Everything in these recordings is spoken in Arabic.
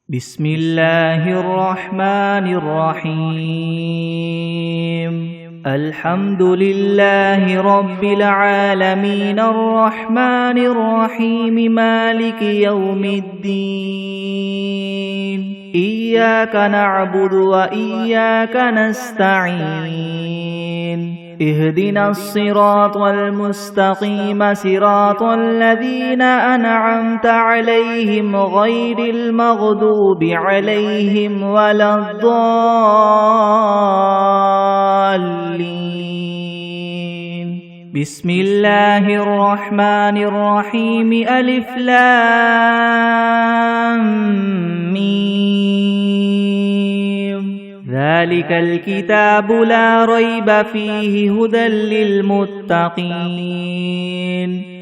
بسم الله الرحمن الرحيم الحمد لله رب العالمين الرحمن الرحيم مالك يوم الدين إياك نعبد وإياك نستعين اهدنا الصراط المستقيم صراط الذين أنعمت عليهم غير المغضوب عليهم ولا الضالين بسم الله الرحمن الرحيم ألف لام ميم ذلك الكتاب لا ريب فيه هدى للمتقين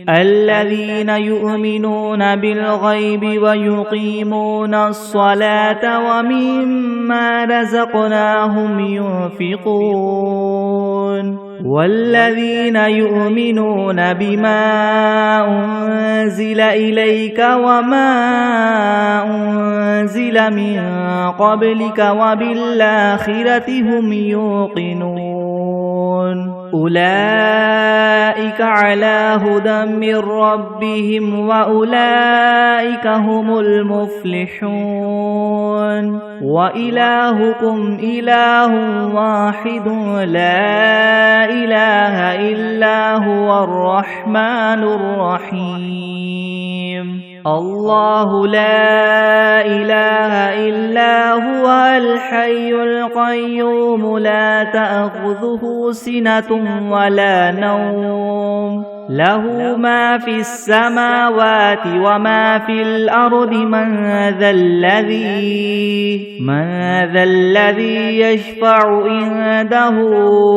الذين يؤمنون بالغيب ويقيمون الصلاة ومما رزقناهم ينفقون والذين يؤمنون بما أنزل إليك وما أنزل من قبلك وبالآخرة هم يوقنون أولئك على هدى من ربهم وأولئك هم المفلحون وإلهكم إله واحد لا إله إلا هو الرحمن الرحيم الله لا إله إلا هو الحي القيوم لا تأخذه سنة ولا نوم له ما في السماوات وما في الأرض من ذا الذي يشفع عنده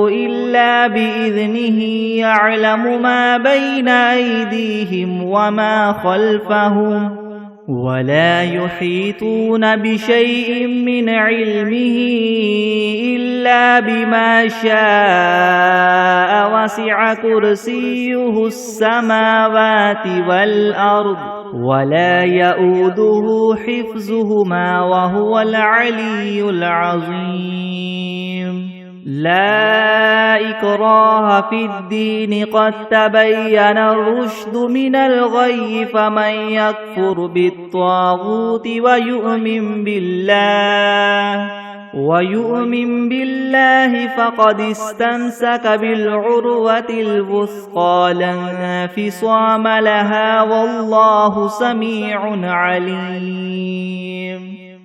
إلا بإذنه يعلم ما بين أيديهم وما خلفهم ولا يحيطون بشيء من علمه إلا بما شاء وسع كرسيه السماوات والأرض ولا يؤوده حفظهما وهو العلي العظيم لا إكراه في الدين قد تبين الرشد من الغي فمن يكفر بالطاغوت ويؤمن بالله فقد استمسك بالعروة الوثقى لا انفصام لها والله سميع عليم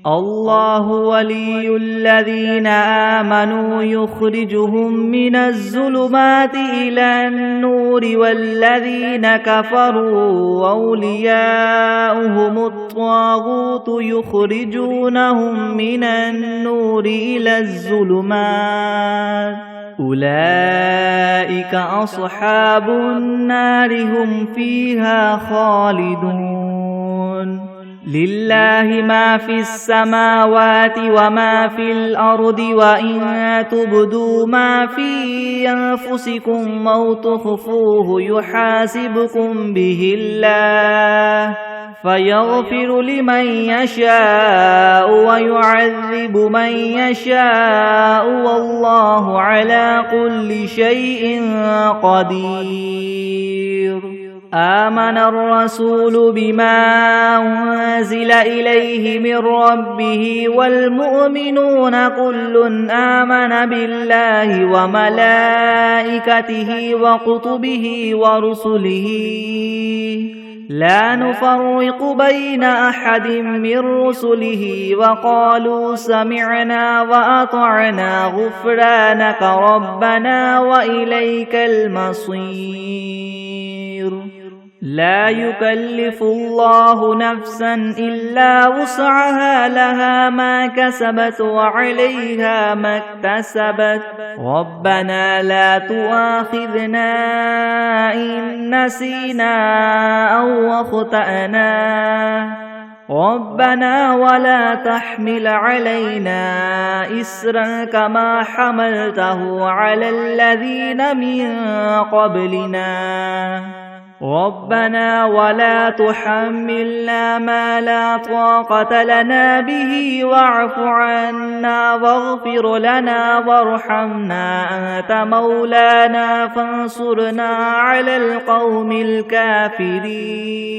الله ولي الذين آمنوا يخرجهم من الظلمات إلى النور والذين كفروا أولياؤهم الطاغوت يخرجونهم من النور إلى الظلمات أولئك أصحاب النار هم فيها خالدون لله ما في السماوات وما في الأرض وإن تبدوا ما في أنفسكم أو تخفوه يحاسبكم به الله فيغفر لمن يشاء ويعذب من يشاء والله على كل شيء قدير آمن الرسول بما أنزل إليه من ربه والمؤمنون كل آمن بالله وملائكته وكتبه ورسله لا نفرق بين أحد من رسله وقالوا سمعنا وأطعنا غفرانك ربنا وإليك المصير لا يكلف الله نفسا إلا وسعها لها ما كسبت وعليها ما اكتسبت ربنا لا تؤاخذنا إن نسينا أو أخطأنا ربنا ولا تحمل علينا إسرا كما حملته على الذين من قبلنا ربنا ولا تحملنا ما لا طاقة لنا به واعف عنا واغفر لنا وارحمنا أنت مولانا فانصرنا على القوم الكافرين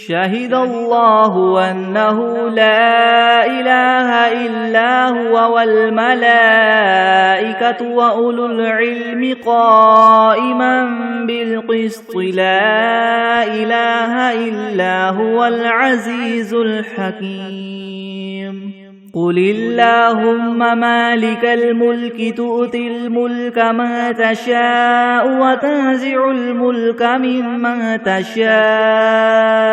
شهد الله أنه لا إله إلا هو والملائكة وأولو العلم قائما بالقسط لا إله إلا هو العزيز الحكيم قل اللهم مالك الملك تؤتي الملك من تشاء وتنزع الملك ممن تشاء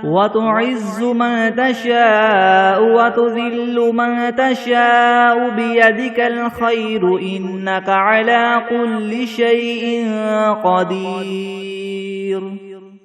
وتعز من تشاء وتذل من تشاء بيدك الخير إنك على كل شيء قدير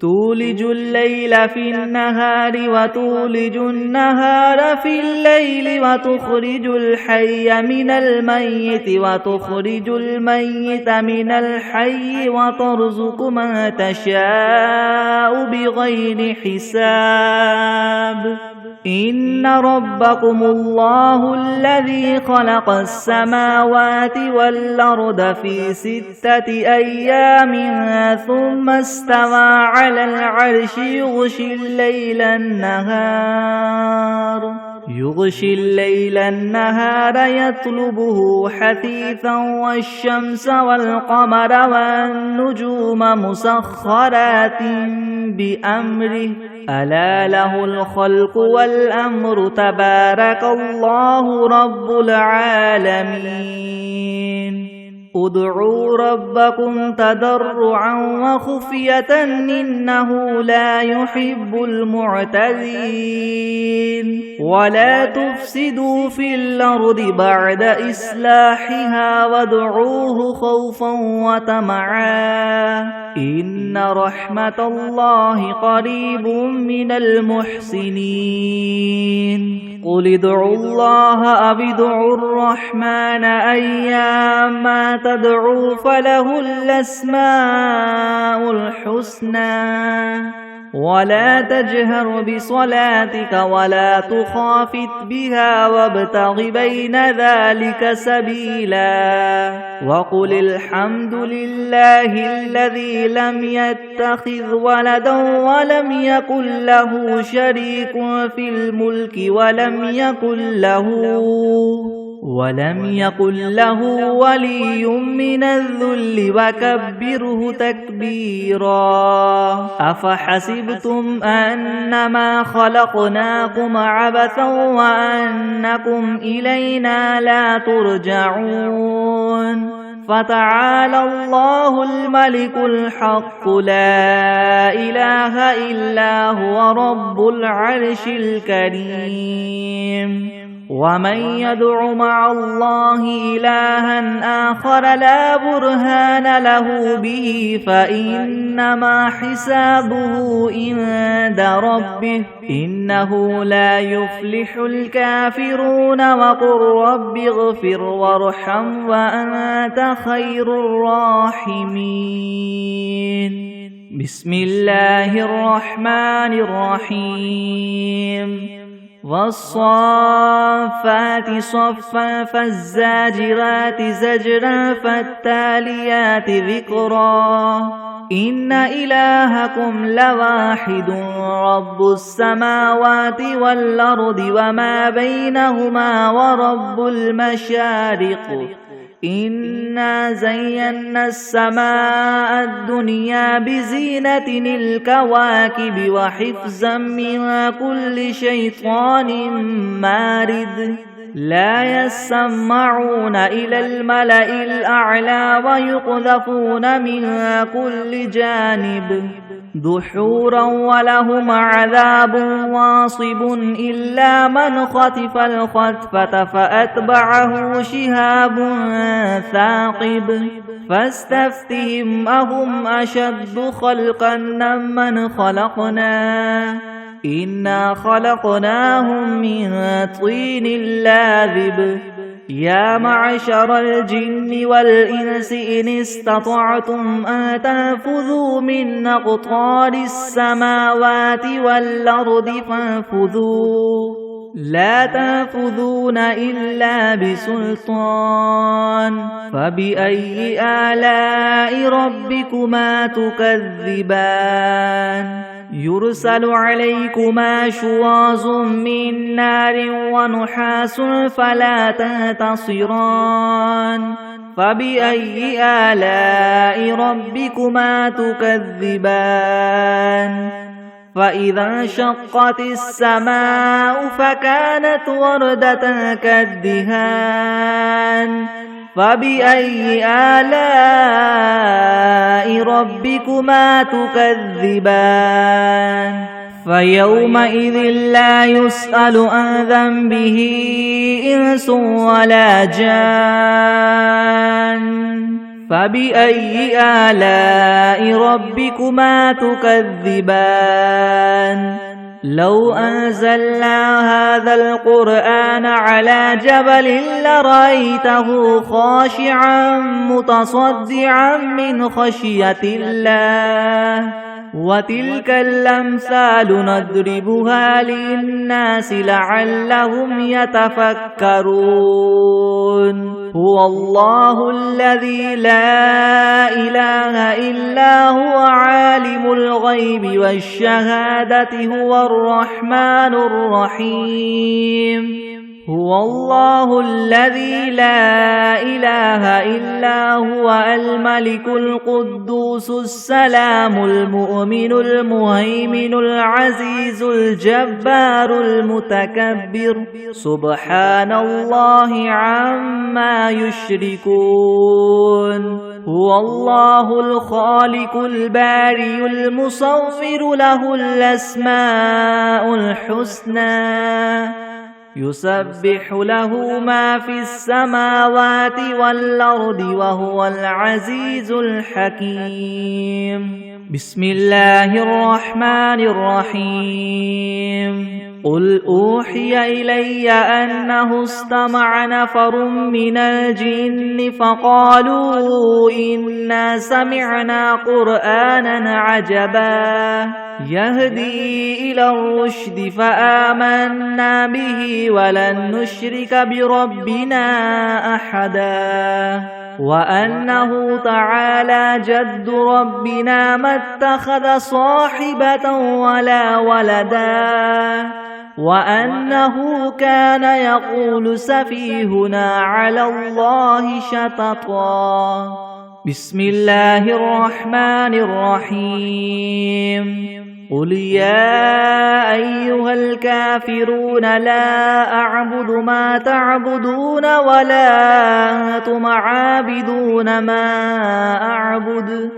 تولج الليل في النهار وتولج النهار في الليل وتخرج الحي من الميت وتخرج الميت من الحي وترزق من تشاء بغير حساب إن ربكم الله الذي خلق السماوات والأرض في 6 أيام ثم استوى على العرش يغشي الليل النهار يطلبه حثيثا والشمس والقمر والنجوم مسخرات بأمره ألا له الخلق والأمر تبارك الله رب العالمين ادعوا ربكم تضرعا وخفية إنه لا يحب المعتدين ولا تفسدوا في الأرض بعد إصلاحها وادعوه خوفا وطمعا إن رحمة الله قريب من المحسنين قل ادعوا الله أو ادعوا الرحمن أيما تدعوا فله الأسماء الحسنى ولا تجهر بصلاتك ولا تخافت بها وابتغ بين ذلك سبيلا وقل الحمد لله الذي لم يتخذ ولدا ولم يكن له شريك في الملك ولم يكن له ولي من الذل وكبره تكبيرا أفحسبتم أنما خلقناكم عبثا وأنكم إلينا لا ترجعون فتعالى الله الملك الحق لا إله إلا هو رب العرش الكريم ومن يدع مع الله إلها آخر لا برهان له به فإنما حسابه عند ربه إنه لا يفلح الكافرون وقل رب اغفر وارحم وأنت خير الراحمين بسم الله الرحمن الرحيم والصافات صفا فالزاجرات زجرا فالتاليات ذكرا إن إلهكم لواحد رب السماوات والأرض وما بينهما ورب المشارق إنا زينا السماء الدنيا بزينة الكواكب وحفظا من كل شيطان مارد لا يسمعون إلى الملأ الأعلى ويقذفون من كل جانب دحورا ولهم عذاب واصب إلا من خطف الخطفة فأتبعه شهاب ثاقب فاستفتهم أهم أشد خلقا ممن خلقنا إنا خلقناهم من طين لاذب يا معشر الجن والإنس إن استطعتم أن تنفذوا من أقطار السماوات والأرض فانفذوا لا تنفذون إلا بسلطان فبأي آلاء ربكما تكذبان يرسل عليكما شواظ من نار ونحاس فلا تنتصران فبأي آلاء ربكما تكذبان فإذا انشقت السماء فكانت وردة كالدهان فبأي آلاء ربكما تكذبان فيومئذ لا يسأل عن ذنبه إنس ولا جان فبأي آلاء ربكما تكذبان لو أنزلنا هذا القرآن على جبل لرأيته خاشعا متصدعا من خشية الله وتلك الأمثال نضربها للناس لعلهم يتفكرون هو الله الذي لا إله إلا هو عالم الغيب والشهادة هو الرحمن الرحيم هو الله الذي لا إله إلا هو الملك القدوس السلام المؤمن المهيمن العزيز الجبار المتكبر سبحان الله عما يشركون هو الله الخالق البارئ المصور له الأسماء الحسنى يسبح له ما في السماوات والأرض وهو العزيز الحكيم بسم الله الرحمن الرحيم قل أوحي إلي أنه استمع نفر من الجن فقالوا إنا سمعنا قرآنا عجبا يهدي إلى الرشد فآمنا به ولن نشرك بربنا أحدا وأنه تعالى جد ربنا ما اتخذ صاحبة ولا ولدا وأنه كان يقول سفيهنا على الله شططا بسم الله الرحمن الرحيم قل يا أيها الكافرون لا أعبد ما تعبدون ولا أنتم عابدون ما أعبد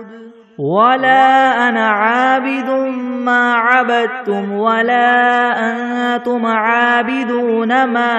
ولا أنا عابد ما عبدتم ولا أنتم عابدون ما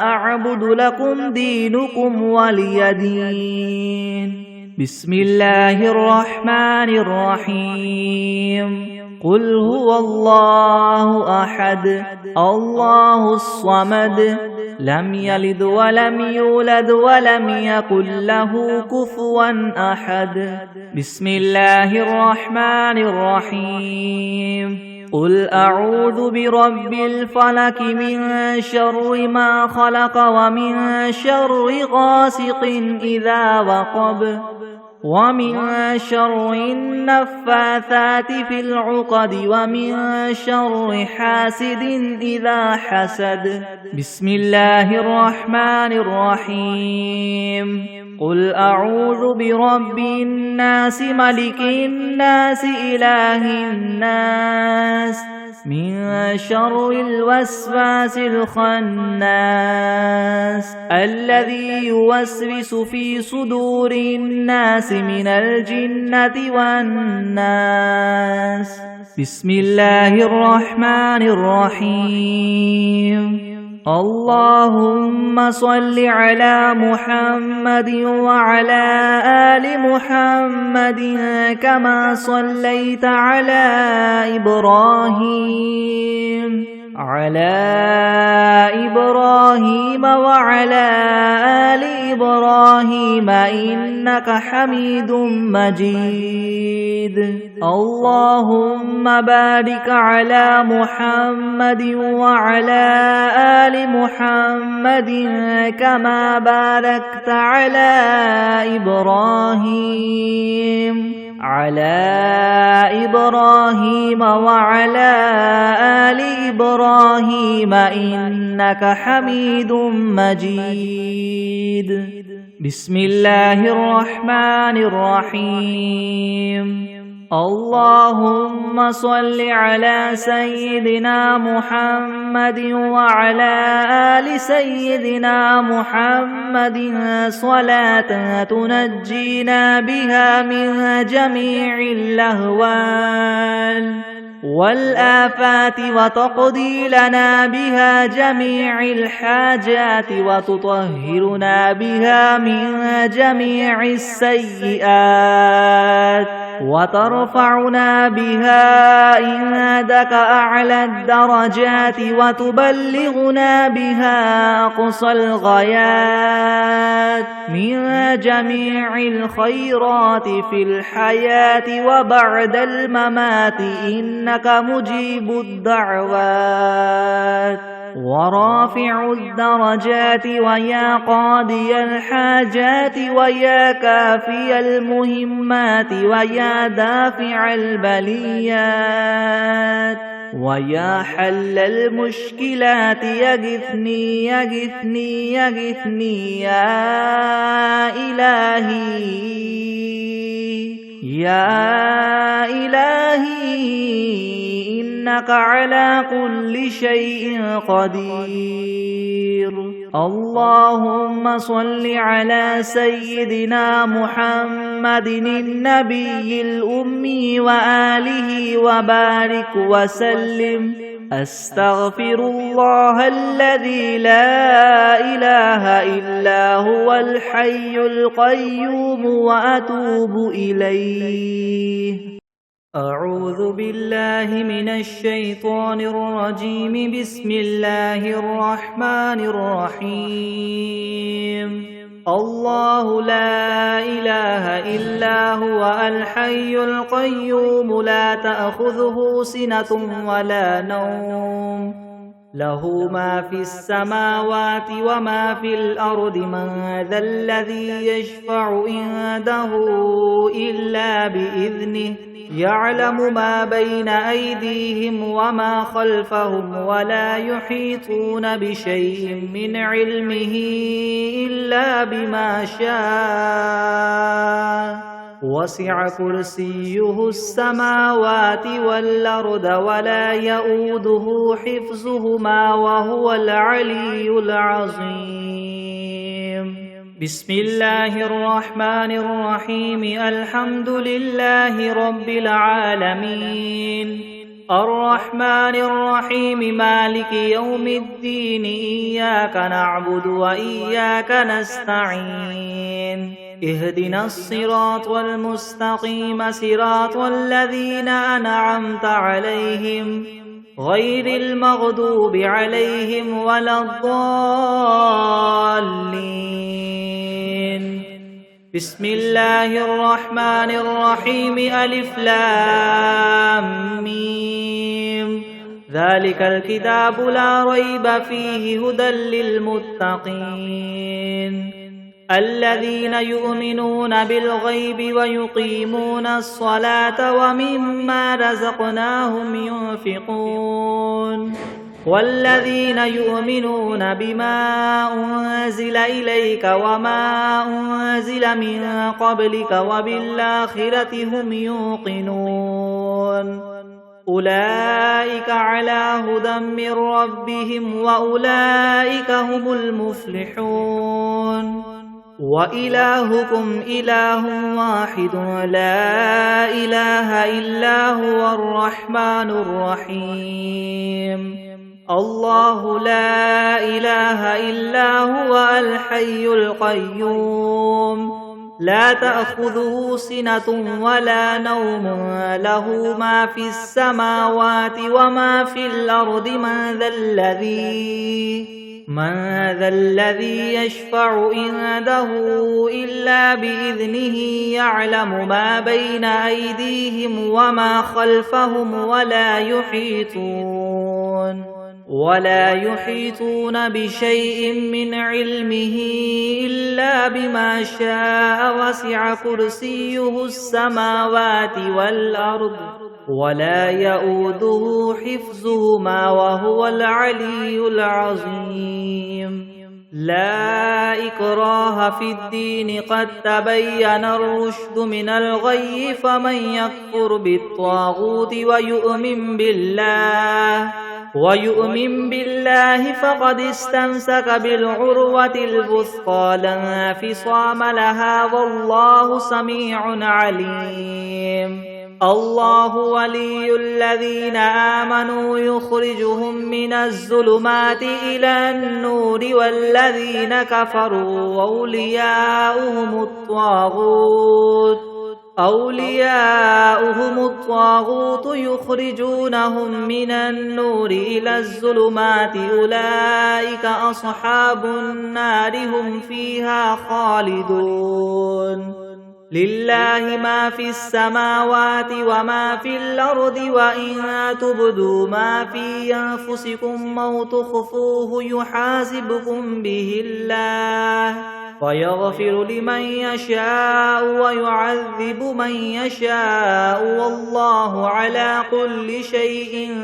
أعبد لكم دينكم ولي دين بسم الله الرحمن الرحيم قل هو الله أحد الله الصمد لم يلد ولم يولد ولم يكن له كفوا أحد بسم الله الرحمن الرحيم قل أعوذ برب الفلك من شر ما خلق ومن شر غاسق إذا وقب ومن شر النفاثات في العقد ومن شر حاسد إذا حسد بسم الله الرحمن الرحيم قل أعوذ برب الناس ملك الناس إله الناس من شر الوسواس الخناس الذي يوسوس في صدور الناس من الجنة والناس بسم الله الرحمن الرحيم اللهم صل على محمد وعلى آل محمد كما صليت على إبراهيم على إبراهيم وعلى آل إبراهيم إنك حميد مجيد اللهم بارك على محمد وعلى آل محمد كما باركت على إبراهيم وعلى آل إبراهيم إنك حميد مجيد بسم الله الرحمن الرحيم اللهم صل على سيدنا محمد وعلى آل سيدنا محمد صلاة تنجينا بها من جميع اللهوان والآفات وتقضي لنا بها جميع الحاجات وتطهرنا بها من جميع السيئات وترفعنا بها عندك أعلى الدرجات وتبلغنا بها أقصى الغايات من جميع الخيرات في الحياة وبعد الممات إنك مجيب الدعوات ورافع الدرجات ويا قاضي الحاجات ويا كافي المهمات ويا دافع البليات ويا حل المشكلات يغثني يغثني يغثني يا إلهي إنك على كل شيء قدير اللهم صل على سيدنا محمد النبي الأمي وآله وبارك وسلم أستغفر الله الذي لا إله إلا هو الحي القيوم وأتوب إليه أعوذ بالله من الشيطان الرجيم بسم الله الرحمن الرحيم الله لا إله إلا هو الحي القيوم لا تأخذه سنة ولا نوم له ما في السماوات وما في الأرض من ذا الذي يشفع عنده إلا بإذنه يعلم ما بين أيديهم وما خلفهم ولا يحيطون بشيء من علمه إلا بما شاء وسع كرسيه السماوات والأرض ولا يؤوده حفظهما وهو العلي العظيم بسم الله الرحمن الرحيم الحمد لله رب العالمين الرحمن الرحيم مالك يوم الدين إياك نعبد وإياك نستعين اهدنا الصراط المستقيم صراط الذين أنعمت عليهم غير المغضوب عليهم ولا الضالين بسم الله الرحمن الرحيم ألف لام ميم ذلك الكتاب لا ريب فيه هدى للمتقين الذين يؤمنون بالغيب ويقيمون الصلاة ومما رزقناهم ينفقون والذين يؤمنون بما أنزل إليك وما أنزل من قبلك وبالآخرة هم يوقنون أولئك على هدى من ربهم وأولئك هم المفلحون وإلهكم إله واحد لا إله إلا هو الرحمن الرحيم الله لا إله إلا هو الحي القيوم لا تأخذه سنة ولا نوم له ما في السماوات وما في الأرض من ذا الذي يشفع عنده إلا بإذنه يعلم ما بين أيديهم وما خلفهم ولا يحيطون بشيء من علمه إلا بما شاء وسع كرسيه السماوات والأرض ولا يؤوده حفظهما وهو العلي العظيم لا إكراه في الدين قد تبين الرشد من الغي فمن يكفر بالطاغوت ويؤمن بالله فقد استمسك بالعروة الوثقى لا انفصام لها والله سميع عليم الله ولي الذين آمنوا يخرجهم من الظلمات إلى النور والذين كفروا أولياؤهم الطاغوت يخرجونهم من النور إلى الظلمات أولئك أصحاب النار هم فيها خالدون لله ما في السماوات وما في الأرض وإن تبدوا ما في أنفسكم أو تخفوه يحاسبكم به الله فيغفر لمن يشاء ويعذب من يشاء والله على كل شيء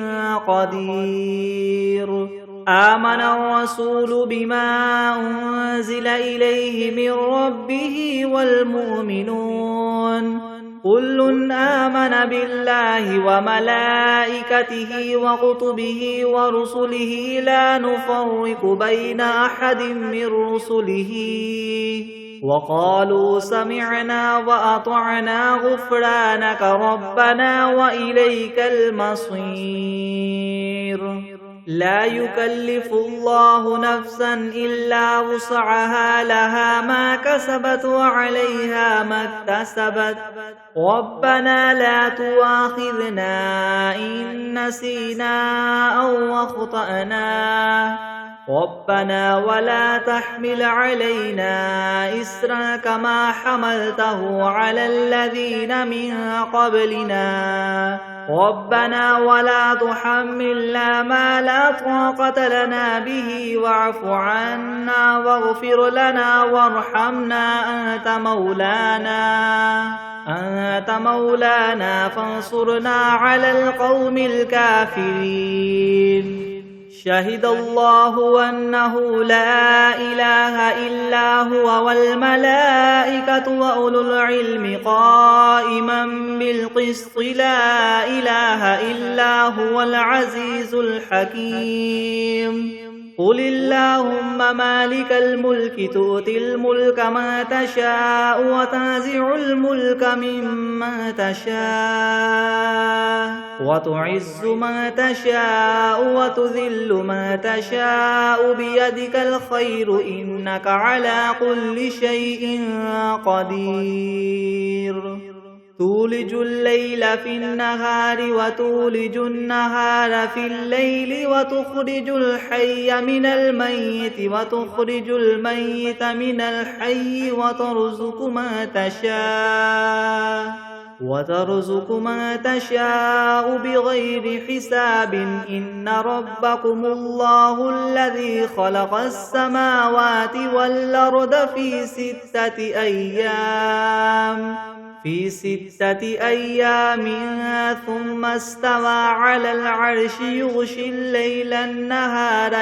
قدير آمن الرسول بما أنزل إليه من ربه والمؤمنون كل آمن بالله وملائكته وكتبه ورسله لا نفرق بين أحد من رسله وقالوا سمعنا وأطعنا غفرانك ربنا وإليك المصير لا يكلف الله نفسا إلا وسعها لها ما كسبت وعليها ما اكتسبت ربنا لا تؤاخذنا إن نسينا أو أخطأنا ربنا ولا تحمل علينا إسرا كما حملته على الذين من قبلنا ربنا ولا تحملنا ما لا طاقة لنا به واعف عنا واغفر لنا وارحمنا أنت مولانا فانصرنا على القوم الكافرين شهد الله أنه لا إله إلا هو والملائكة وأولو العلم قائما بالقسط لا إله إلا هو العزيز الحكيم قل اللهم مالك الملك تؤتي الملك ما تشاء وتنزع الملك ممن تشاء وتعز ما تشاء وتذل ما تشاء بيدك الخير إنك على كل شيء قدير تولج الليل في النهار وتولج النهار في الليل وتخرج الحي من الميت وتخرج الميت من الحي وترزق ما تشاء بغير حساب إن ربكم الله الذي خلق السماوات والأرض في 6 أيام ثم استوى على العرش يغشي الليل النهار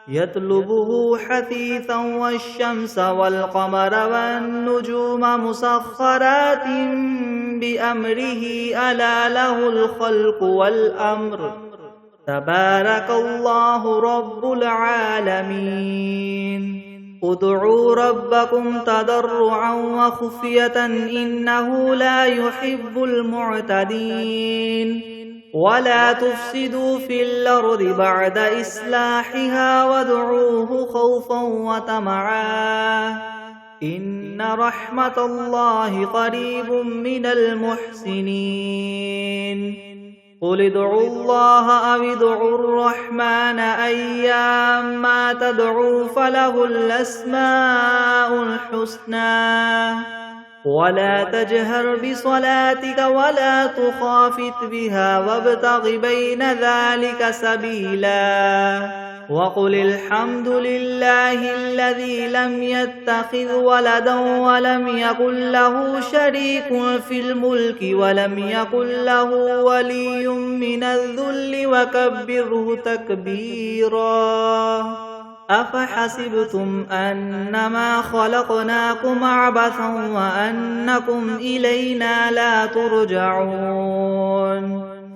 يطلبه حثيثا والشمس والقمر والنجوم مسخرات بأمره ألا له الخلق والأمر تبارك الله رب العالمين ادعوا ربكم تضرعا وخفية إنه لا يحب المعتدين ولا تفسدوا في الأرض بعد إصلاحها وادعوه خوفا وطمعا إن رحمة الله قريب من المحسنين قل ادعوا الله أو ادعوا الرحمن أيما تدعوا فله الأسماء الحسنى ولا تجهر بصلاتك ولا تخافت بها وابتغ بين ذلك سبيلا وقل الحمد لله الذي لم يتخذ ولدا ولم يكن له شريك في الملك ولم يكن له ولي من الذل وكبره تكبيرا أفحسبتم أنما خلقناكم عبثا وأنكم إلينا لا ترجعون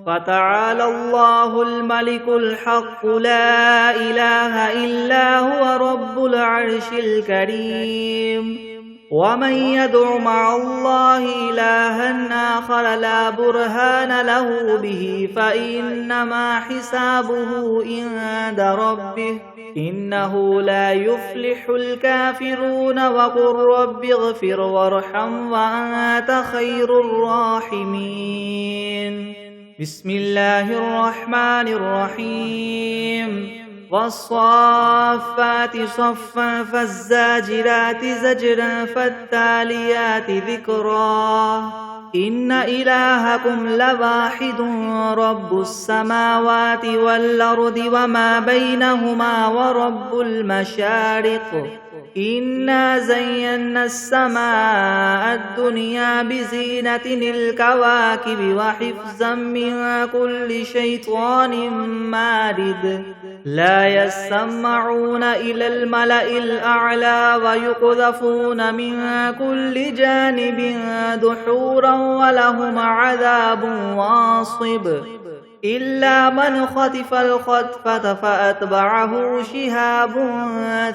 فتعالى الله الملك الحق لا إله إلا هو رب العرش الكريم ومن يدع مع الله إلها آخر لا برهان له به فإنما حسابه عند ربه إنه لا يفلح الكافرون وقل رب اغفر وارحم وأنت خير الراحمين بسم الله الرحمن الرحيم والصافات صفا فالزاجرات زجرا فالتاليات ذكرا إن إلهكم لواحد رب السماوات والأرض وما بينهما ورب المشارق إنا زينا السماء الدنيا بزينة الكواكب وحفظا من كل شيطان مارد لا يسمعون إلى الملأ الأعلى ويقذفون من كل جانب دحورا ولهم عذاب واصب إلا من خطف الخطفة فأتبعه شهاب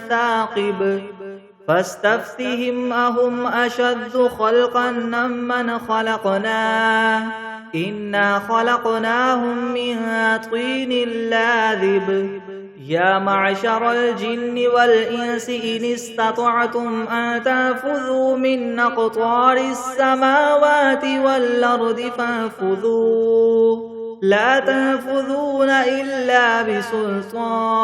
ثاقب فاستفتهم أهم أشد خلقا ممن خلقنا إنا خلقناهم من طين لاذب يا معشر الجن والإنس إن استطعتم أن تنفذوا من أقطار السماوات والأرض فانفذوا لا تنفذون إلا بسلطان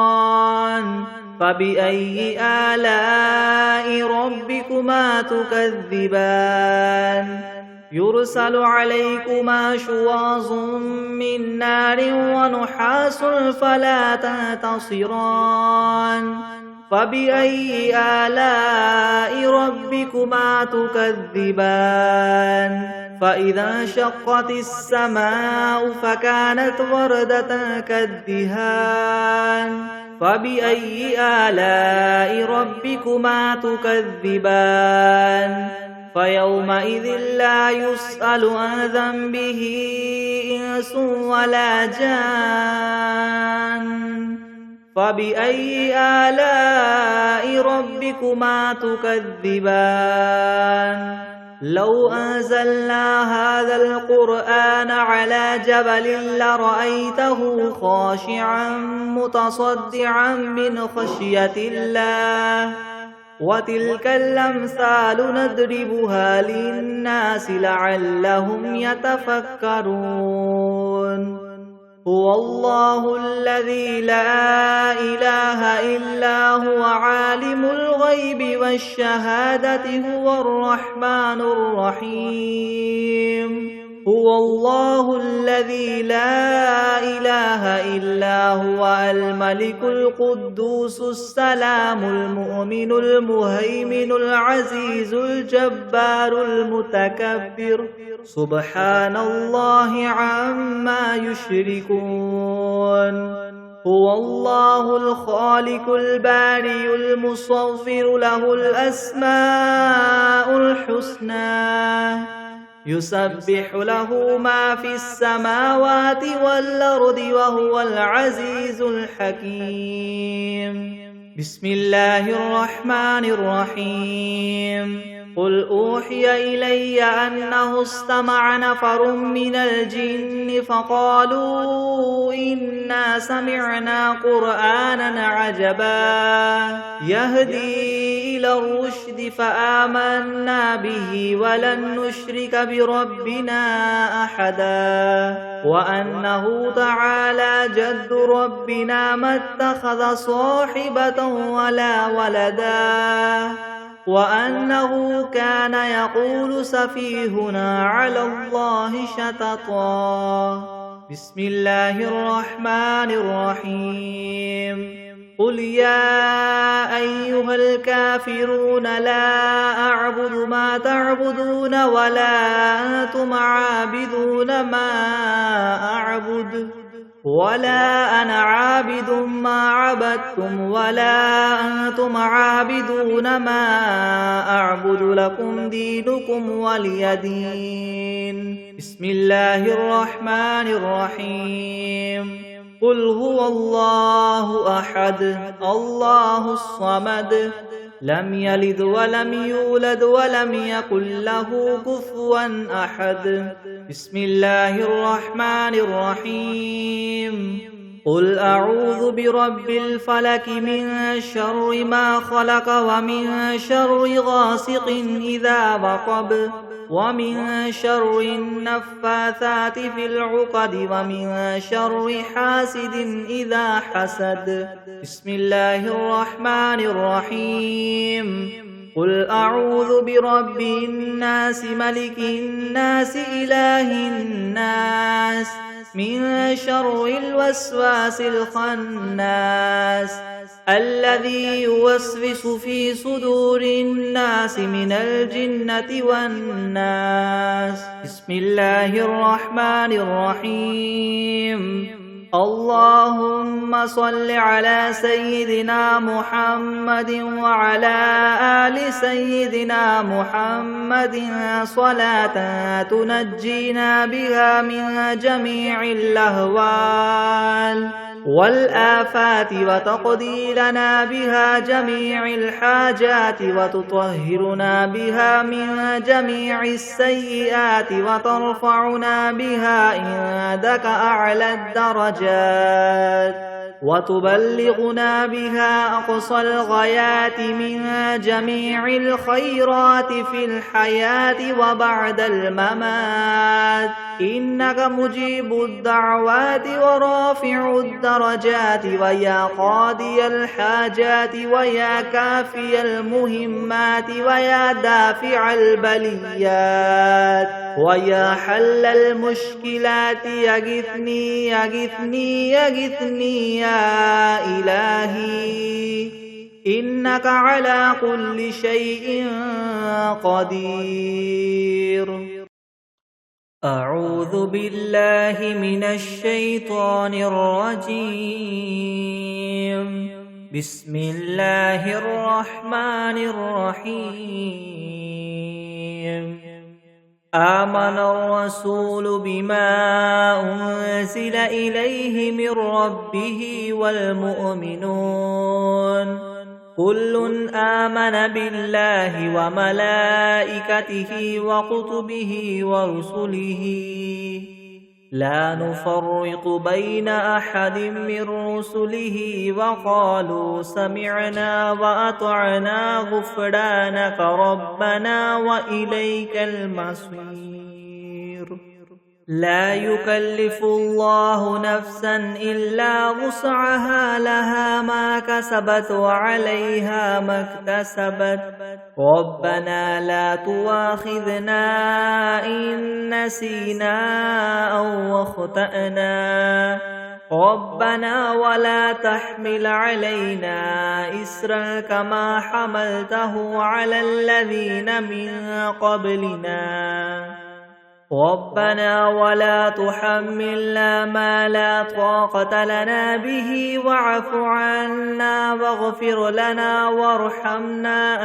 فبأي آلاء ربكما تكذبان يرسل عليكما شواظ من نار ونحاس فلا تنتصران فبأي آلاء ربكما تكذبان فإذا انشقت السماء فكانت وردة كالدهان فبأي آلاء ربكما تكذبان فيومئذ لا يسأل عن ذنبه إنس ولا جان فبأي آلاء ربكما تكذبان لو أنزلنا هذا القرآن على جبل لرأيته خاشعا متصدعا من خشية الله وتلك الأمثال نضربها للناس لعلهم يتفكرون هو الله الذي لا إله إلا هو عالم الغيب والشهادة هو الرحمن الرحيم هو الله الذي لا إله إلا هو الملك القدوس السلام المؤمن المهيمن العزيز الجبار المتكبر سبحان الله عما يشركون هو الله الخالق البارئ المصور له الأسماء الحسنى يسبح له ما في السماوات والأرض وهو العزيز الحكيم بسم الله الرحمن الرحيم قل أوحي إلي أنه استمع نفر من الجن فقالوا إنا سمعنا قرآنا عجبا يهدي إلى الرشد فآمنا به ولن نشرك بربنا أحدا وأنه تعالى جد ربنا ما اتخذ صاحبة ولا ولدا وأنه كان يقول سفيهنا على الله شططا بسم الله الرحمن الرحيم قل يا أيها الكافرون لا أعبد ما تعبدون ولا أنتم عابدون ما أعبد ولا أنا عابد ما عبدتم ولا أنتم عابدون ما أعبد لكم دينكم ولي دين بسم الله الرحمن الرحيم قل هو الله أحد الله الصمد لم يلد ولم يولد ولم يكن له كفوا أحد بسم الله الرحمن الرحيم قل أعوذ برب الفلك من شر ما خلق ومن شر غاسق إذا وقب ومن شر النفاثات في العقد ومن شر حاسد إذا حسد بسم الله الرحمن الرحيم قل أعوذ برب الناس ملك الناس إله الناس من شر الوسواس الخناس الذي يوسوس في صدور الناس من الجنة والناس بسم الله الرحمن الرحيم اللهم صل على سيدنا محمد وعلى آل سيدنا محمد صلاة تنجينا بها من جميع الأهوال والآفات وتقضي لنا بها جميع الحاجات وتطهرنا بها من جميع السيئات وترفعنا بها عندك أعلى الدرجات وتبلغنا بها أقصى الغايات من جميع الخيرات في الحياة وبعد الممات إنك مجيب الدعوات ورافع الدرجات ويا قاضي الحاجات ويا كافي المهمات ويا دافع البليات ويا حل المشكلات يغثني يغثني يغثني يا إلهي إنك على كل شيء قدير أعوذ بالله من الشيطان الرجيم بسم الله الرحمن الرحيم آمن الرسول بما أنزل إليه من ربه والمؤمنون كل آمن بالله وملائكته وكتبه ورسله لا نفرق بين أحد من رسله وقالوا سمعنا وأطعنا غفرانك ربنا وإليك المصير لا يكلف الله نفسا إلا وسعها لها ما كسبت وعليها ما اكتسبت ربنا لا تؤاخذنا إن نسينا أو أخطأنا ربنا ولا تحمل علينا إسرا كما حملته على الذين من قبلنا ربنا ولا تحملنا ما لا طاقة لنا به واعف عنا واغفر لنا وارحمنا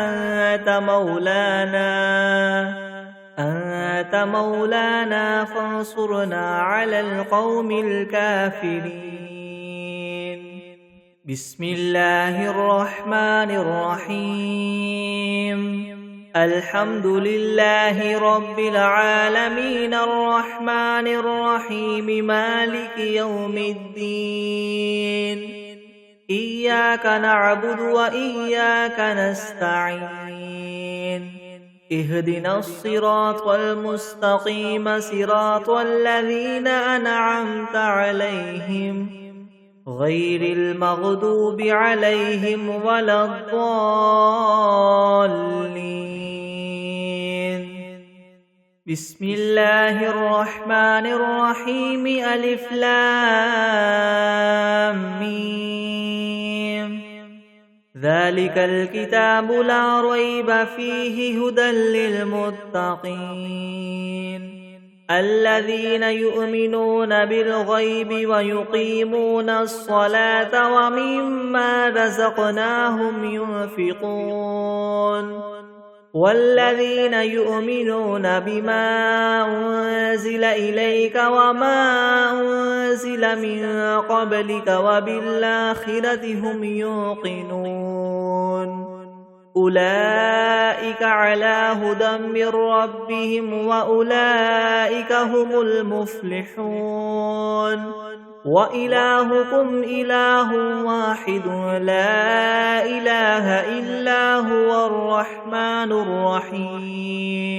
أنت مولانا فانصرنا على القوم الكافرين بسم الله الرحمن الرحيم الحمد لله رب العالمين الرحمن الرحيم مالك يوم الدين إياك نعبد وإياك نستعين اهدنا الصراط المستقيم صراط الذين أنعمت عليهم غير المغضوب عليهم ولا الضالين بسم الله الرحمن الرحيم ألف لام ميم ذلك الكتاب لا ريب فيه هدى للمتقين الذين يؤمنون بالغيب ويقيمون الصلاة ومما رزقناهم ينفقون والذين يؤمنون بما أنزل إليك وما أنزل من قبلك وبالآخرة هم يوقنون أولئك على هدى من ربهم وأولئك هم المفلحون وإلهكم إله واحد لا إله إلا هو الرحمن الرحيم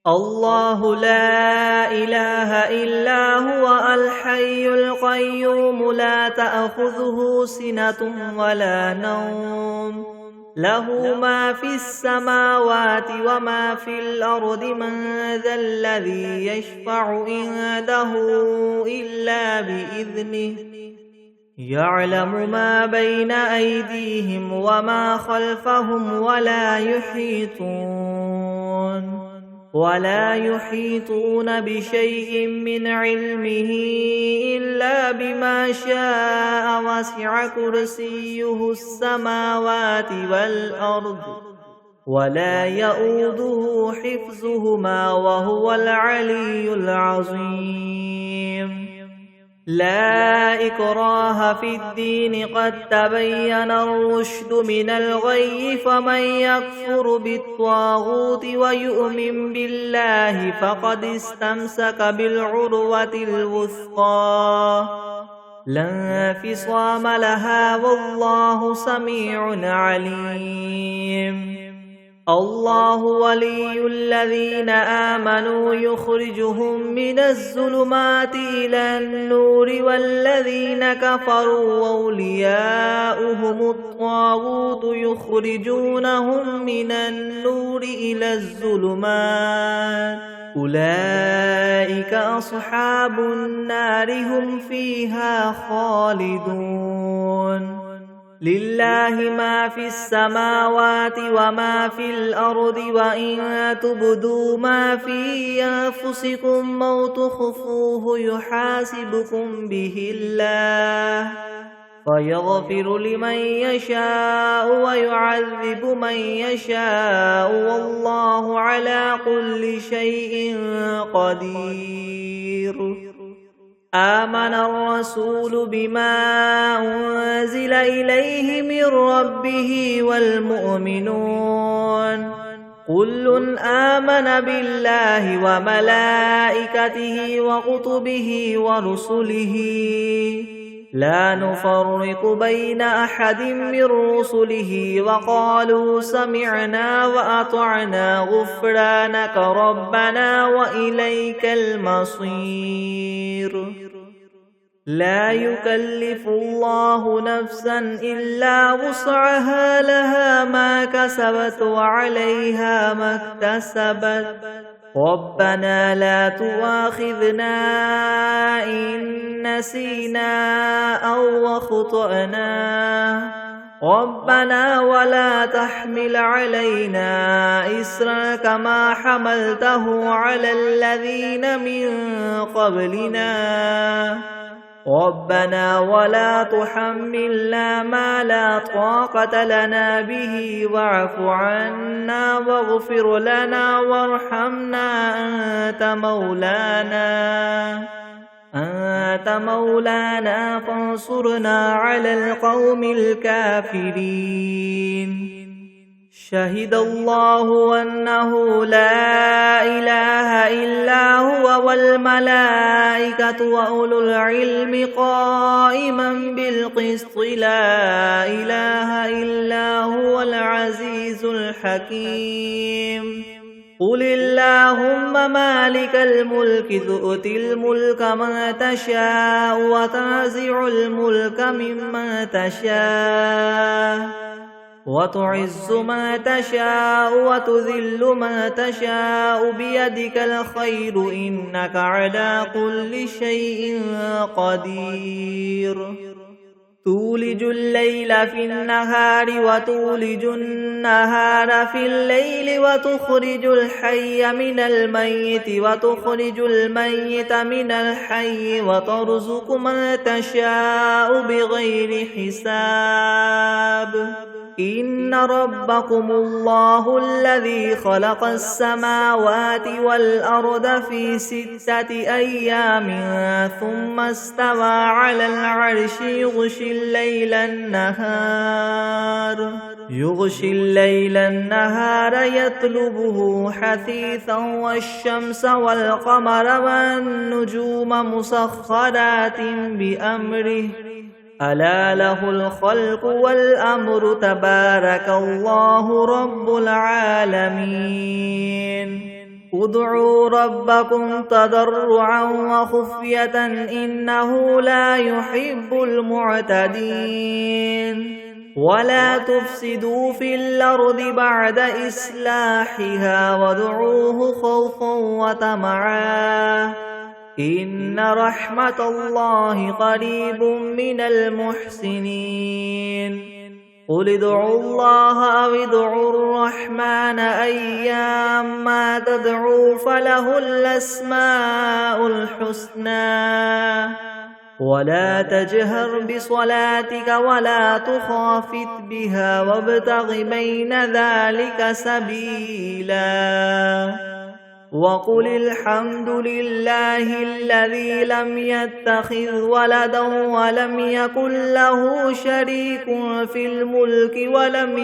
الله لا إله إلا هو الحي القيوم لا تأخذه سنة ولا نوم له ما في السماوات وما في الأرض من ذا الذي يشفع عنده إلا بإذنه يعلم ما بين أيديهم وما خلفهم ولا يحيطون بشيء من علمه إلا بما شاء وسع كرسيه السماوات والأرض ولا يؤوده حفظهما وهو العلي العظيم لا إكراه في الدين قد تبين الرشد من الغي فمن يكفر بالطاغوت ويؤمن بالله فقد استمسك بالعروة الوثقى لا انفصام لها والله سميع عليم الله ولي الذين آمنوا يخرجهم من الظلمات إلى النور والذين كفروا أولياؤهم الطاغوت يخرجونهم من النور إلى الظلمات أولئك أصحاب النار هم فيها خالدون لله ما في السماوات وما في الأرض وإن تبدوا ما في أنفسكم أو تخفوه يحاسبكم به الله فيغفر لمن يشاء ويعذب من يشاء والله على كل شيء قدير آمن الرسول بما أنزل إليه من ربه والمؤمنون كل آمن بالله وملائكته وكتبه ورسله لا نفرق بين أحد من رسله وقالوا سمعنا وأطعنا غفرانك ربنا وإليك المصير لا يكلف الله نفسا إلا وسعها لها ما كسبت وعليها ما اكتسبت ربنا لا تؤاخذنا إن نسينا أو أخطأنا ربنا ولا تحمل علينا إصرا كما حملته على الذين من قبلنا ربنا ولا تحملنا ما لا طاقة لنا به واعف عنا واغفر لنا وارحمنا أنت مولانا فانصرنا على القوم الكافرين شهد الله أنه لا إله إلا هو والملائكة وأولو العلم قائما بالقسط لا إله إلا هو العزيز الحكيم قل اللهم مالك الملك تؤتي الملك من تشاء وتنزع الملك ممن تشاء وتعز من تشاء وتذل من تشاء بيدك الخير إنك على كل شيء قدير تولج الليل في النهار وتولج النهار في الليل وتخرج الحي من الميت وتخرج الميت من الحي وترزق من تشاء بغير حساب إن ربكم الله الذي خلق السماوات والأرض في 6 أيام ثم استوى على العرش يغشي الليل النهار يطلبه حثيثا والشمس والقمر والنجوم مسخرات بأمره ألا له الخلق والأمر تبارك الله رب العالمين ادعوا ربكم تضرعا وخفية إنه لا يحب المعتدين ولا تفسدوا في الأرض بعد إصلاحها وادعوه خوفا وطمعا إن رحمة الله قريب من المحسنين قل ادعوا الله أو ادعوا الرحمن أيما تدعوا فله الأسماء الحسنى ولا تجهر بصلاتك ولا تخافت بها وابتغ بين ذلك سبيلا وقل الحمد لله الذي لم يتخذ ولدا ولم يكن له شريك في الملك ولم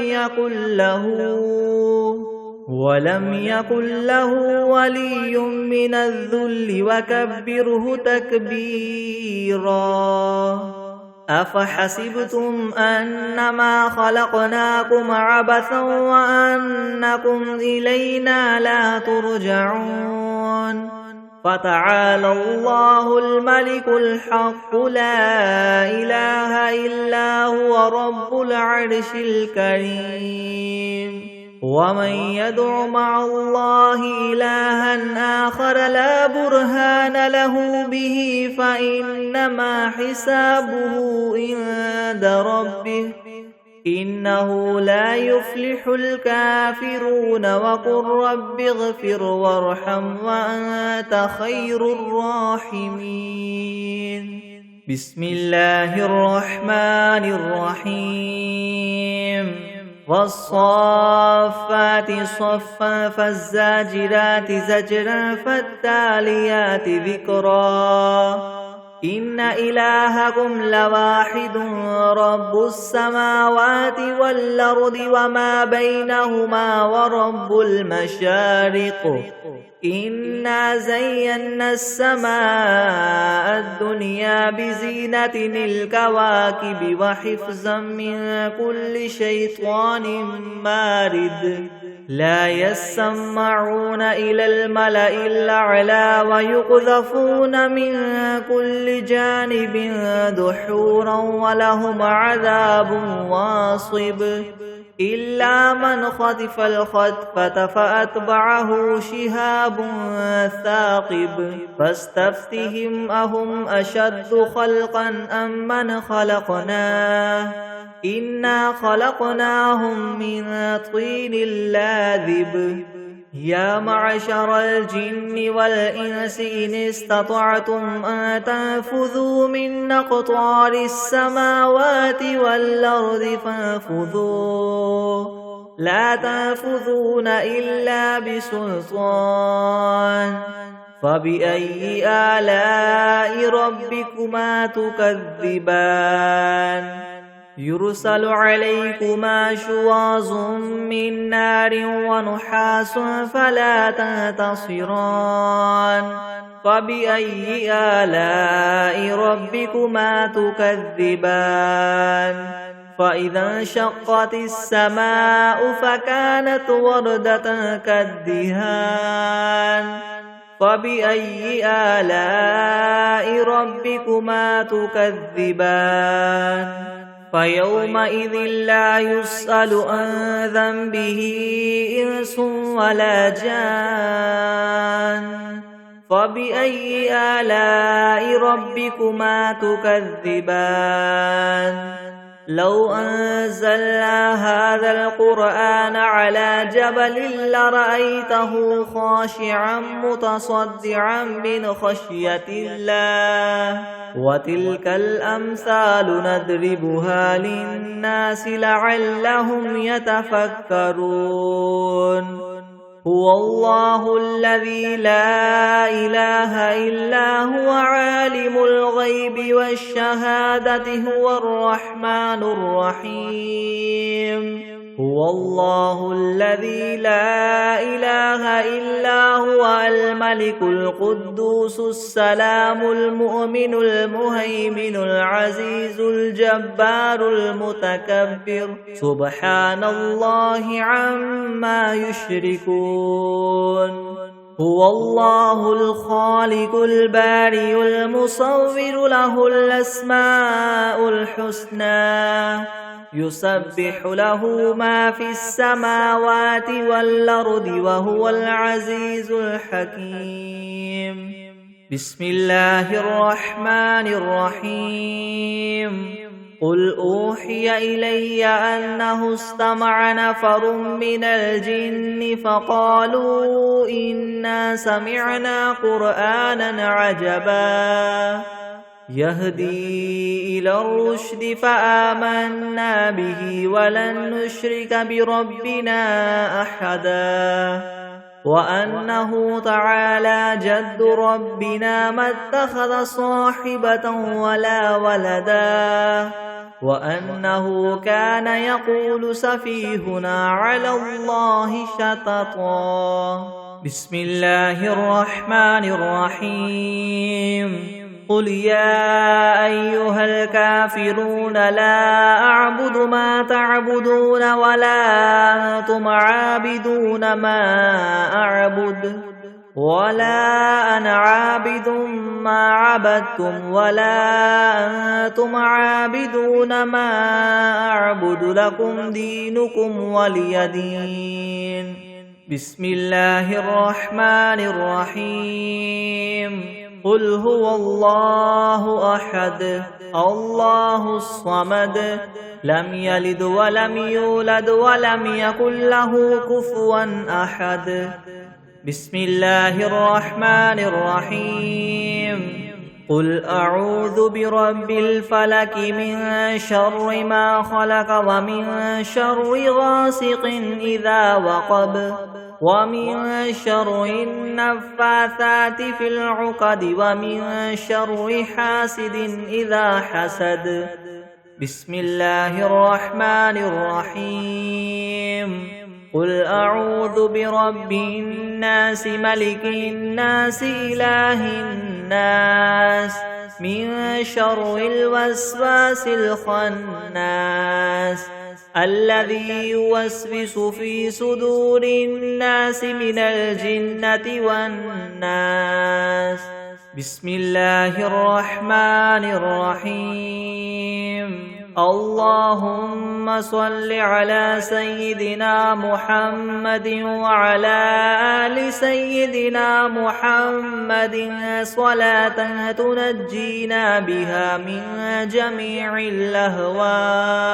يكن له ولي من الذل وكبره تكبيرا أفحسبتم أنما خلقناكم عبثا وأنكم إلينا لا ترجعون فتعالى الله الملك الحق لا إله إلا هو رب العرش الكريم ومن يدع مع الله إلها آخر لا برهان له به فإنما حسابه عند ربه إنه لا يفلح الكافرون وقل رب اغفر وارحم وأنت خير الراحمين بسم الله الرحمن الرحيم والصافات صفا فالزاجرات زجرا فالتاليات ذكرا إن إلهكم لواحد رب السماوات والأرض وما بينهما ورب المشارق إنا زينا السماء الدنيا بزينة الكواكب وحفظا من كل شيطان مارد لا يسمعون إلى الملأ الأعلى ويقذفون من كل جانب دحورا ولهم عذاب واصب إلا من خطف الخطفة فأتبعه شهاب ثاقب فاستفتهم أهم أشد خلقا أم من خلقناه إنا خلقناهم من طين لاذب يا معشر الجن والإنس إن استطعتم أن تنفذوا من أقطار السماوات والأرض فانفذوا لا تنفذون إلا بسلطان فبأي آلاء ربكما تكذبان يرسل عليكما شواظ من نار ونحاس فلا تنتصران فبأي آلاء ربكما تكذبان فإذا انشقت السماء فكانت وردة كالدهان فبأي آلاء ربكما تكذبان فيومئذ لا يسأل عن ذنبه إنس ولا جان فبأي آلاء ربكما تكذبان لو أنزلنا هذا القرآن على جبل لرأيته خاشعا متصدعا من خشية الله وتلك الأمثال نضربها للناس لعلهم يتفكرون هو الله الذي لا إله إلا هو عالم الغيب والشهادة هو الرحمن الرحيم هو الله الذي لا إله إلا هو الملك القدوس السلام المؤمن المهيمن العزيز الجبار المتكبر سبحان الله عما يشركون هو الله الخالق البارئ المصور له الأسماء الحسنى يسبح له ما في السماوات والأرض وهو العزيز الحكيم بسم الله الرحمن الرحيم قل أوحي إلي أنه استمع نفر من الجن فقالوا إنا سمعنا قرآنا عجبا يهدي إلى الرشد فآمنا به ولن نشرك بربنا أحدا وأنه تعالى جد ربنا ما اتخذ صاحبة ولا ولدا وأنه كان يقول سفيهنا على الله شططا بسم الله الرحمن الرحيم قل يا أيها الكافرون لا أعبد ما تعبدون ولا أنتم عابدون ما أعبد ولا أنا عابد ما عبدتم ولا أنتم عابدون ما أعبد لكم دينكم ولي دين بسم الله الرحمن الرحيم قل هو الله أحد الله الصمد لم يلد ولم يولد ولم يكن له كفوا أحد بسم الله الرحمن الرحيم قل أعوذ برب الفلك من شر ما خلق ومن شر غاسق إذا وقب ومن شر النفاثات في العقد ومن شر حاسد إذا حسد بسم الله الرحمن الرحيم قل أعوذ برب الناس ملك الناس إله الناس من شر الوسواس الخناس الذي يوسوس في صدور الناس من الجنة والناس بسم الله الرحمن الرحيم اللهم صل على سيدنا محمد وعلى آل سيدنا محمد صلاة تنجينا بها من جميع الأهوال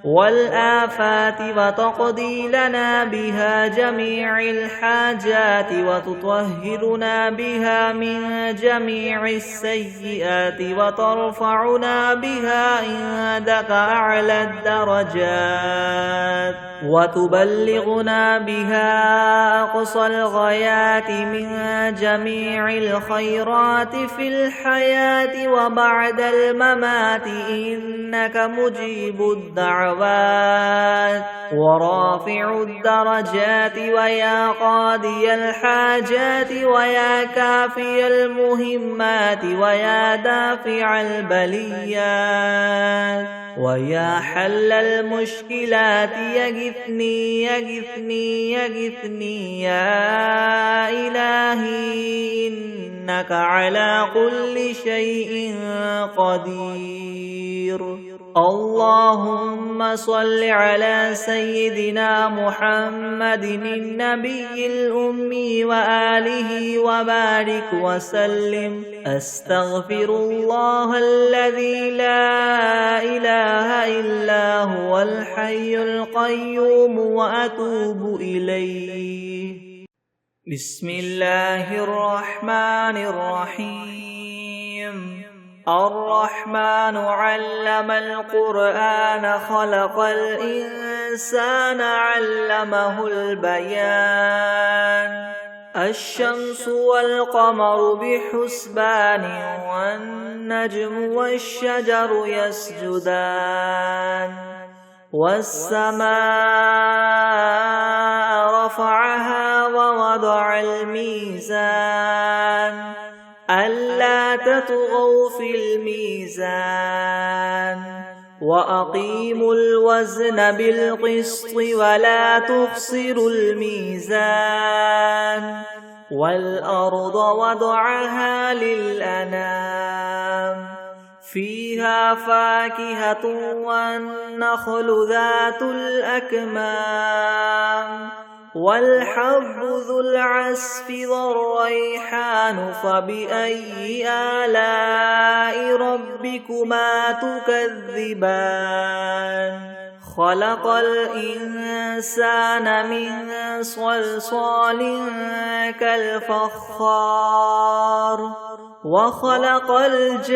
والآفات وتقضي لنا بها جميع الحاجات وتطهرنا بها من جميع السيئات وترفعنا بها عندك أعلى الدرجات وتبلغنا بها أقصى الغايات من جميع الخيرات في الحياة وبعد الممات إنك مجيب الدعوات ورافع الدرجات ويا قاضي الحاجات ويا كافي المهمات ويا دافع البليات ويا حل المشكلات يغثني يغثني يغثني يا إلهي إنك على كل شيء قدير. اللهم صل على سيدنا محمد النبي الأمي وآله وبارك وسلم. أستغفر الله الذي لا إله إلا هو الحي القيوم وأتوب إليه. بسم الله الرحمن الرحيم. الرحمن علم القرآن خلق الإنسان علمه البيان. الشمس والقمر بحسبان والنجم والشجر يسجدان. والسماء رفعها ووضع الميزان ألا تطغوا في الميزان وأقيموا الوزن بالقسط ولا تخسروا الميزان. والأرض وضعها للأنام فيها فاكهة والنخل ذات الأكمام والحب ذو العصف والريحان فبأي آلاء ربكما تكذبان. خلق الإنسان من صلصال كالفخار وخلق الجان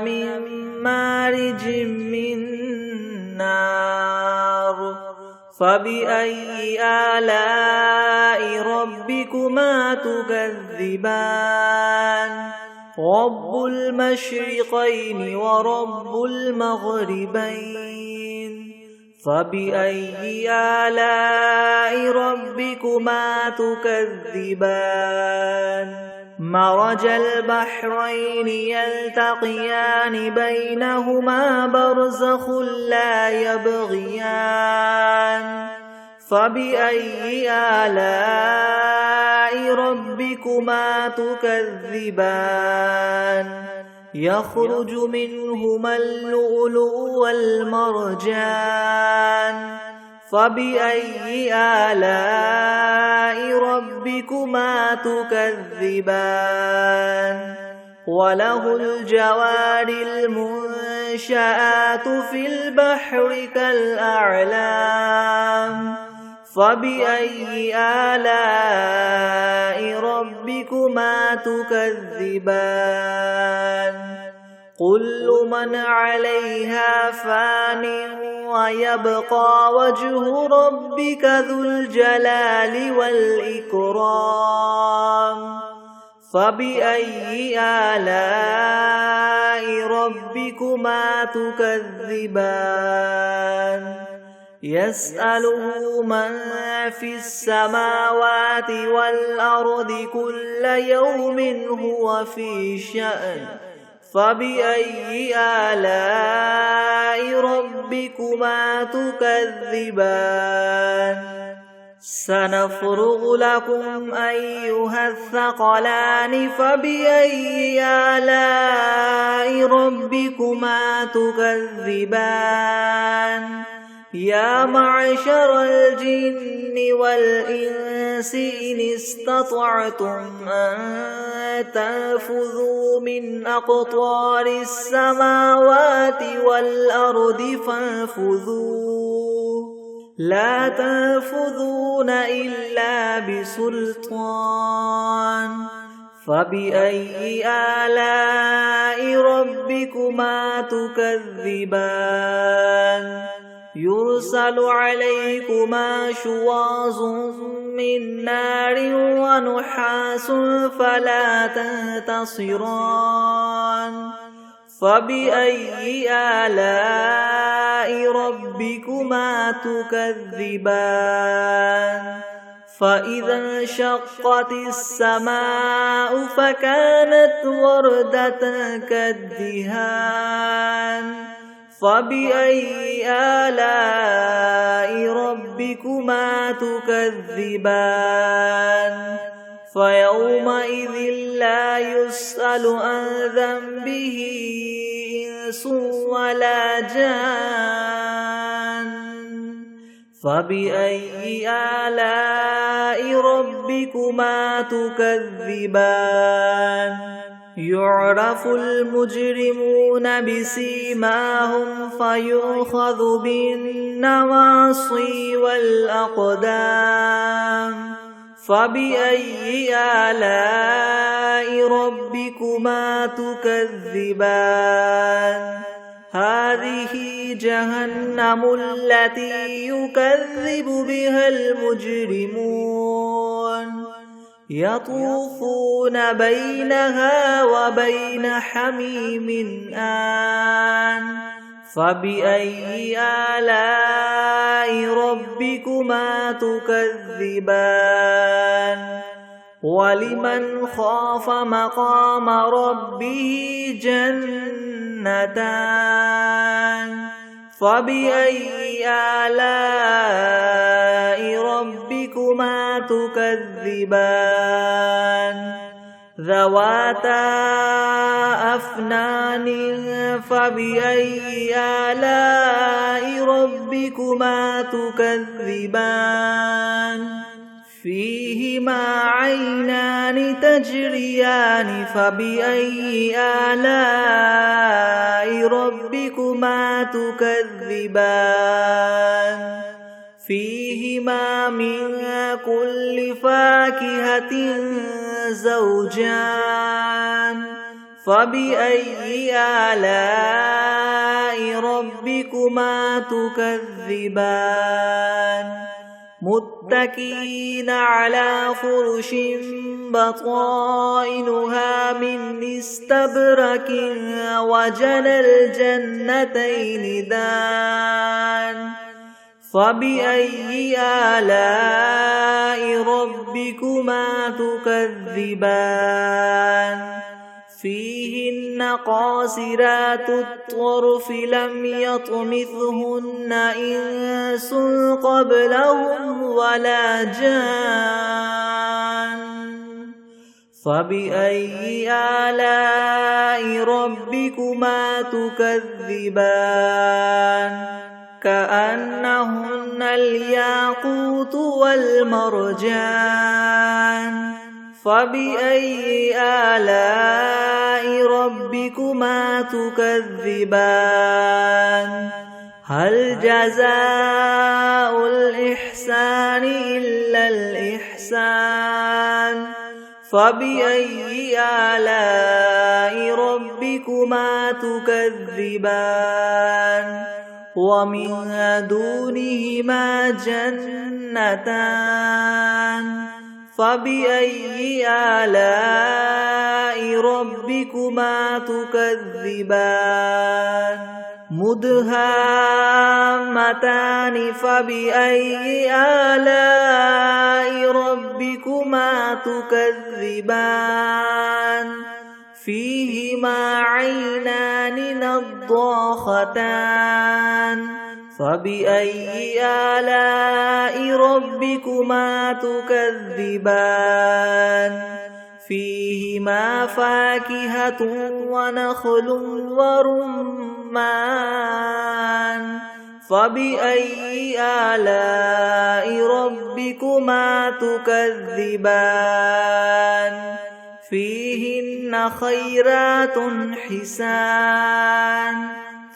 من مارج من نار فبأي آلاء ربكما تكذبان. رب المشرقين ورب المغربين فبأي آلاء ربكما تكذبان. مرج البحرين يلتقيان بينهما برزخ لا يبغيان فبأي آلاء ربكما تكذبان. يخرج منهما اللؤلؤ والمرجان فبأي آلاء ربكما تكذبان. وله الجوار المنشآت في البحر كالأعلام فبأي آلاء ربكما تكذبان. كل من عليها فان ويبقى وجه ربك ذو الجلال والإكرام فبأي آلاء ربكما تكذبان. يسأله من في السماوات والأرض كل يوم هو في شأن فبأي آلاء ربكما تكذبان. سنفرغ لكم أيها الثقلان فبأي آلاء ربكما تكذبان. يا معشر الجن والإنس إن استطعتم أن تنفذوا من أقطار السماوات والأرض فانفذوا لا تنفذون إلا بسلطان فبأي آلاء ربكما تكذبان يرسل عليكما شواظ من نار ونحاس فلا تنتصران فبأي آلاء ربكما تكذبان فإذا انشقت السماء فكانت وردة كالدهان فبأي آلاء ربكما تكذبان فيومئذ لا يسأل عن ذنبه إنس ولا جان فبأي آلاء ربكما تكذبان يعرف المجرمون بسيماهم فيؤخذ بالنواصي والأقدام فبأي آلاء ربكما تكذبان هذه جهنم التي يكذب بها المجرمون يطوفون بينها وبين حميم آن فبأي آلاء ربكما تكذبان ولمن خاف مقام ربه جنتان فبأي آلاء ربكما تكذبان ذواتا أفنان فبأي آلاء ربكما تكذبان فيهما عينان تجريان فبأي آلاء ربكما تكذبان فيهما من كل فاكهة زوجان فبأي آلاء ربكما تكذبان متكئين على فرش بطائنها من استبرق وجنى الجنتين دان فبأي آلاء ربكما تكذبان فيهن قاصرات الطرف لم يطمثهن إنس قبلهم ولا جان فبأي آلاء ربكما تكذبان كأنهن الياقوت والمرجان فبأي آلاء ربكما تكذبان هل جزاء الإحسان إلا الإحسان فبأي آلاء ربكما تكذبان ومن دونهما جنتان فبأي آلاء ربكما تكذبان مدهامتان فبأي آلاء ربكما تكذبان فيهما عينان نضاختان فبأي آلاء ربكما تكذبان فيهما فاكهة ونخل ورمان فبأي آلاء ربكما تكذبان فيهن خيرات حسان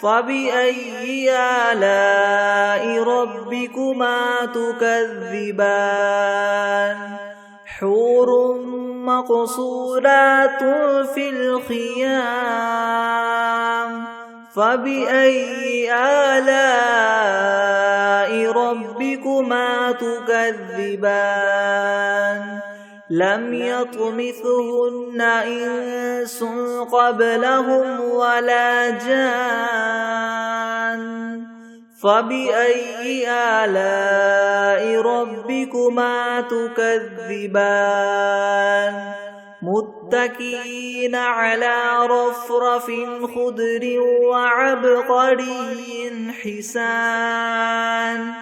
فبأي آلاء ربكما تكذبان حور مقصورات في الخيام فبأي آلاء ربكما تكذبان لم يطمثهن إنس قبلهم ولا جان فبأي آلاء ربكما تكذبان متكئين على رفرف خضر وعبقري حسان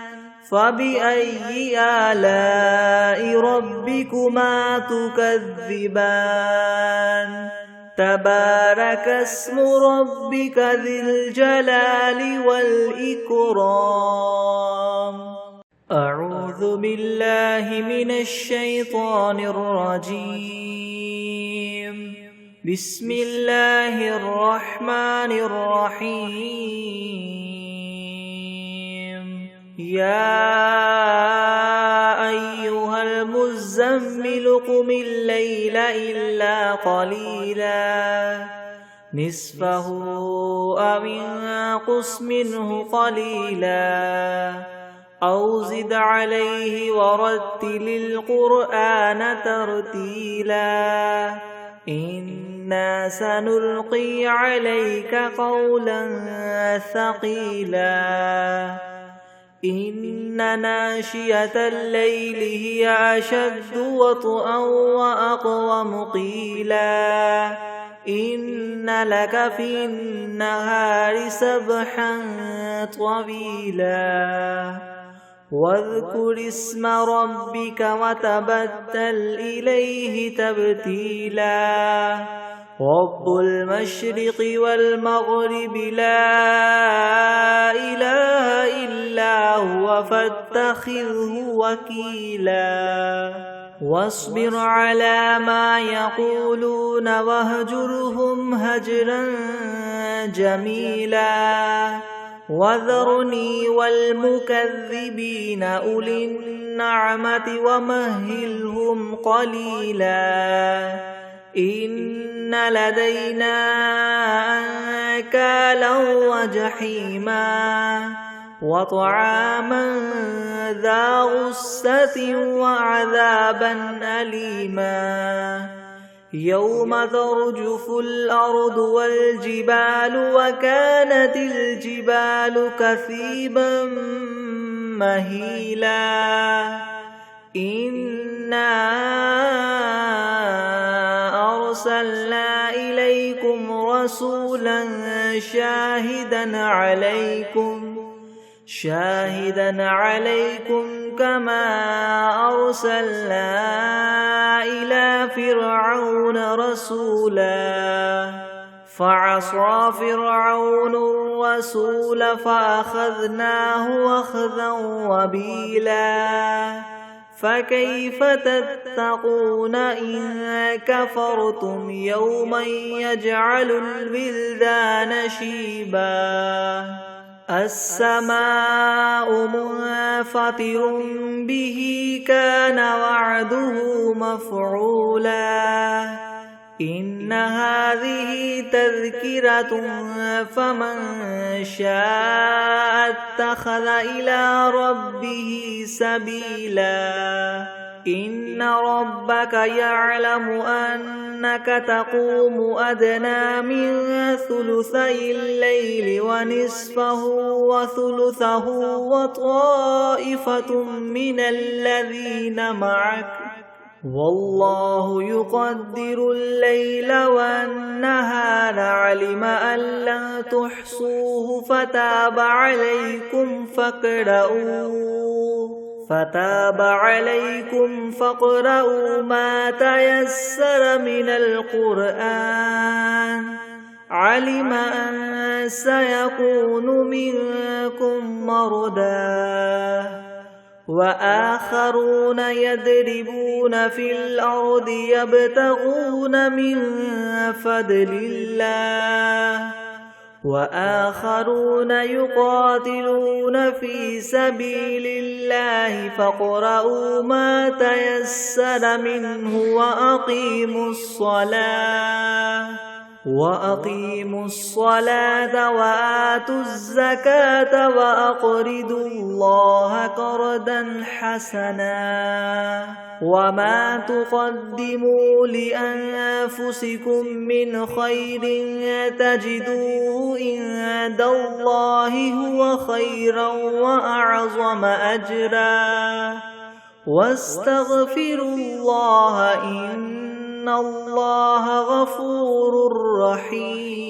فبأي آلاء ربكما تكذبان تبارك اسم ربك ذي الجلال والإكرام أعوذ بالله من الشيطان الرجيم بسم الله الرحمن الرحيم يا أيها المزمل قم الليل إلا قليلا نصفه أو انقص منه قليلا أو زد عليه ورتل القرآن ترتيلا إنا سنلقي عليك قولا ثقيلا إن ناشئة الليل هي أشد وطئا وأقوم قيلا إن لك في النهار سبحا طويلا واذكر اسم ربك وتبتل إليه تبتيلا رب المشرق والمغرب لا إله إلا هو فاتخذه وكيلا واصبر على ما يقولون واهجرهم هجرا جميلا وذرني والمكذبين أولي النعمة ومهلهم قليلا إن لدينا أنكالا وجحيما وطعاما ذا غصة وعذابا أليما يوم ترجف الأرض والجبال وكانت الجبال كثيبا مهيلا إنا أرسلنا إليكم رسولا شاهدا عليكم كما أرسلنا إلى فرعون رسولا فعصى فرعون الرسول فأخذناه أخذا وبيلا فكيف تتقون إن كفرتم يوما يجعل الولدان شيبا السماء منفطر به كان وعده مفعولا إن هذه تذكرة فمن شاء اتخذ إلى ربه سبيلا إن ربك يعلم أنك تقوم أدنى من ثلثي الليل ونصفه وثلثه وطائفة من الذين معك والله يقدر الليل والنهار علم أن لن تحصوه فتاب عليكم فاقرؤوا ما تيسر من القرآن علم أن سيكون منكم مرضى وآخرون يضربون في الأرض يبتغون من فضل الله وآخرون يقاتلون في سبيل الله فاقرؤوا ما تيسر منه وأقيموا الصلاة وآتوا الزكاة وأقرضوا الله قرضا حسنا وما تقدموا لأنفسكم من خير تجدوه عند الله هو خيرا وأعظم أجرا واستغفروا الله إن الله غفور رحيم.